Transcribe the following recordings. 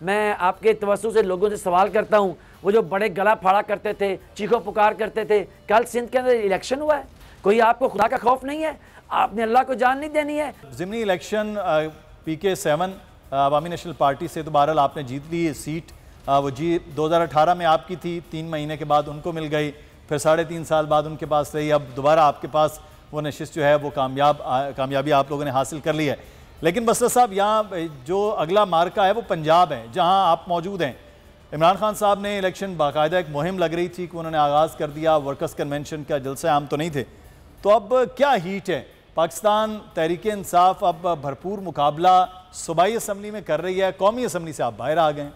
मैं आपके तवज्जो से लोगों से सवाल करता हूँ, वो जो बड़े गला फाड़ा करते थे, चीखो पुकार करते थे, कल सिंध के अंदर इलेक्शन हुआ है, कोई आपको खुदा का खौफ नहीं है? आपने अल्लाह को जान नहीं देनी है? ज़िमनी इलेक्शन PK7 अवामी नेशनल पार्टी से तो बहरहाल आपने जीत ली है सीट। वो जी 2018 में आपकी थी, 3 महीने के बाद उनको मिल गई, फिर 3.5 साल बाद उनके पास रही, अब दोबारा आपके पास वो नशिस्त जो है वो कामयाबी आप लोगों ने हासिल कर ली है। लेकिन बसर साहब, यहाँ जो अगला मार्का है वो पंजाब है जहाँ आप मौजूद हैं। इमरान खान साहब ने इलेक्शन बाकायदा एक मुहिम लग रही थी कि उन्होंने आगाज़ कर दिया, वर्कर्स कन्वेंशन का जलसा आम तो नहीं थे, तो अब क्या हीट है? पाकिस्तान तहरीक इंसाफ अब भरपूर मुकाबला सूबाई असम्बली में कर रही है, कौमी असम्बली से आप बाहर आ गए।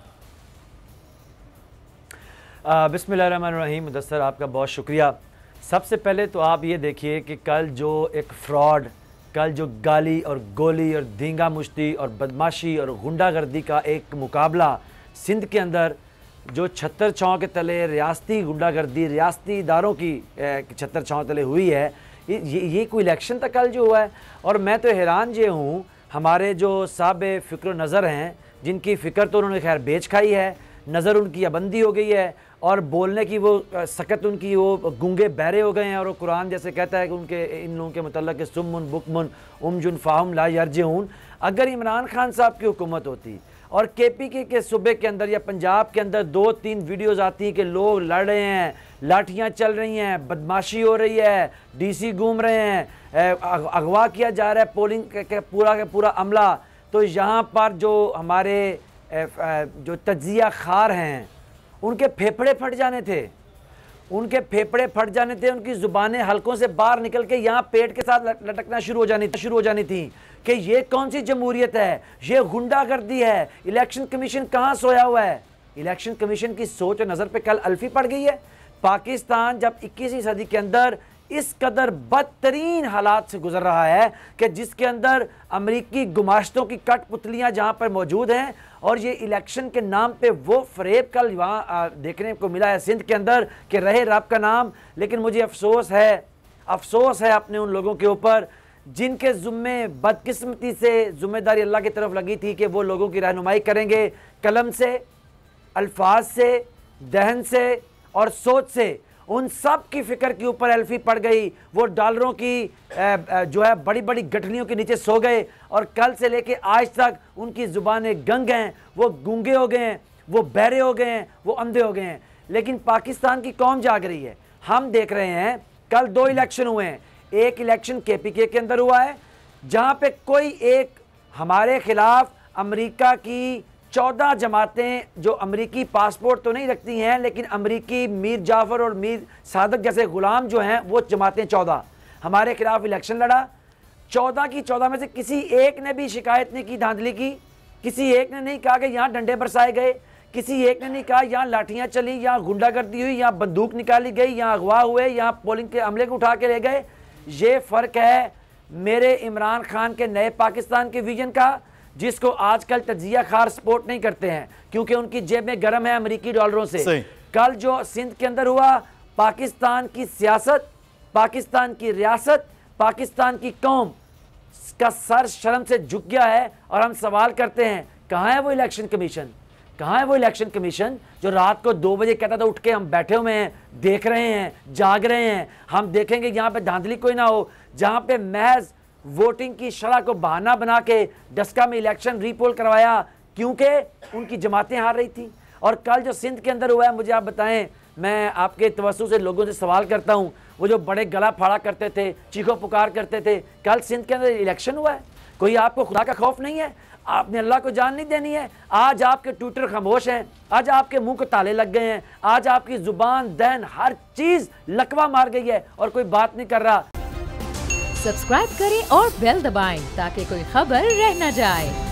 बिस्मिल्लाहिर्रहमानिर्रहीम। मुदस्सर, आपका बहुत शुक्रिया। सबसे पहले तो आप ये देखिए कि कल जो एक फ्रॉड, कल जो गाली और गोली और धींगा मुश्ती और बदमाशी और गुंडागर्दी का एक मुकाबला सिंध के अंदर जो छत्तर छाँव के तले रियासती गुंडागर्दी, रियासती इदारों की छत्तर छाँव तले हुई है, ये कोई इलेक्शन तक कल जो हुआ है। और मैं तो हैरान ये हूँ, हमारे जो साहब फ़िक्र नज़र हैं, जिनकी फ़िक्र तो उन्होंने खैर बेच खाई है, नज़र उनकी अबंदी हो गई है और बोलने की वो सकत उनकी, वो गूंगे बहरे हो गए हैं। और वो कुरान जैसे कहता है कि उनके इन लोगों के मतलब सुम्मुन बुकमुन उमजुन फ़ाहम ला यरजिऊन। अगर इमरान खान साहब की हुकूमत होती और KPK के सूबे के अंदर या पंजाब के अंदर 2-3 वीडियोज़ आती हैं कि लोग लड़ रहे हैं, लाठियाँ चल रही हैं, बदमाशी हो रही है, DC घूम रहे हैं, अगवा किया जा रहा है पोलिंग के पूरा अमला, तो यहाँ पर जो हमारे जो तज्जिया खार हैं उनके फेफड़े फट जाने थे, उनके फेफड़े फट जाने थे, उनकी ज़ुबानें हलकों से बाहर निकल के यहाँ पेट के साथ लटकना शुरू हो जानी थी कि ये कौन सी जमहूरियत है, ये गुंडागर्दी है। इलेक्शन कमीशन कहाँ सोया हुआ है? इलेक्शन कमीशन की सोच और नज़र पे कल अल्फी पड़ गई है। पाकिस्तान जब 21वीं सदी के अंदर इस कदर बदतरीन हालात से गुजर रहा है कि जिसके अंदर अमरीकी गुमाश्तों की कठपुतलियाँ जहाँ पर मौजूद हैं, और ये इलेक्शन के नाम पे वो फरेब कल वहाँ देखने को मिला है सिंध के अंदर कि रहे रब का नाम। लेकिन मुझे अफसोस है अपने उन लोगों के ऊपर जिनके ज़ुम्मे बदकिस्मती से ज़िम्मेदारी अल्लाह की तरफ लगी थी कि वो लोगों की रहनुमाई करेंगे, कलम से, अल्फाज से, दहन से और सोच से। उन सब की फ़िक्र के ऊपर एल्फी पड़ गई। वो डॉलरों की जो है बड़ी बड़ी गठलियों के नीचे सो गए और कल से लेके आज तक उनकी ज़ुबानें गंग हैं, वो गूंगे हो गए हैं, वो बहरे हो गए हैं, वो अंधे हो गए हैं। लेकिन पाकिस्तान की कौम जाग रही है। हम देख रहे हैं कल 2 इलेक्शन हुए हैं। एक इलेक्शन KPK के अंदर हुआ है जहाँ पे कोई एक हमारे खिलाफ अमेरिका की 14 जमातें जो अमरीकी पासपोर्ट तो नहीं रखती हैं, लेकिन अमरीकी मीर जाफ़र और मीर सादक जैसे ग़ुलाम जो हैं वो जमातें 14 हमारे खिलाफ इलेक्शन लड़ा। 14 की 14 में से किसी एक ने भी शिकायत नहीं की, धांधली की। किसी एक ने नहीं कहा कि यहाँ डंडे बरसाए गए, किसी एक ने नहीं कहा यहाँ लाठियाँ चली, यहाँ गुंडागर्दी हुई, यहाँ बंदूक निकाली गई, यहाँ अगवा हुए, यहाँ पोलिंग के अमले को उठा के ले गए। ये फ़र्क है मेरे इमरान खान के नए पाकिस्तान के विजन का, जिसको आजकल तजिया खार सपोर्ट नहीं करते हैं क्योंकि उनकी जेब में गर्म है अमेरिकी डॉलरों से। कल जो सिंध के अंदर हुआ, पाकिस्तान की सियासत, पाकिस्तान की रियासत, पाकिस्तान की कौम का सर शर्म से झुक गया है। और हम सवाल करते हैं, कहाँ है वो इलेक्शन कमीशन? कहाँ है वो इलेक्शन कमीशन जो रात को 2 बजे कहता था उठ के हम बैठे हुए हैं, देख रहे हैं, जाग रहे हैं, हम देखेंगे यहाँ पे धांधली कोई ना हो, जहाँ पे महज वोटिंग की शरह को बहाना बना के डस्का में इलेक्शन रीपोल करवाया क्योंकि उनकी जमातें हार रही थी। और कल जो सिंध के अंदर हुआ है, मुझे आप बताएं, मैं आपके तवज्जो से लोगों से सवाल करता हूं, वो जो बड़े गला फाड़ा करते थे, चीखो पुकार करते थे, कल सिंध के अंदर इलेक्शन हुआ है। कोई आपको खुदा का खौफ नहीं है? आपने अल्लाह को जान नहीं देनी है? आज आपके ट्विटर खामोश हैं, आज आपके मुंह को ताले लग गए हैं, आज आपकी जुबान, दहन, हर चीज लकवा मार गई है और कोई बात नहीं कर रहा। सब्सक्राइब करें और बेल दबाएं ताकि कोई खबर रह न जाए।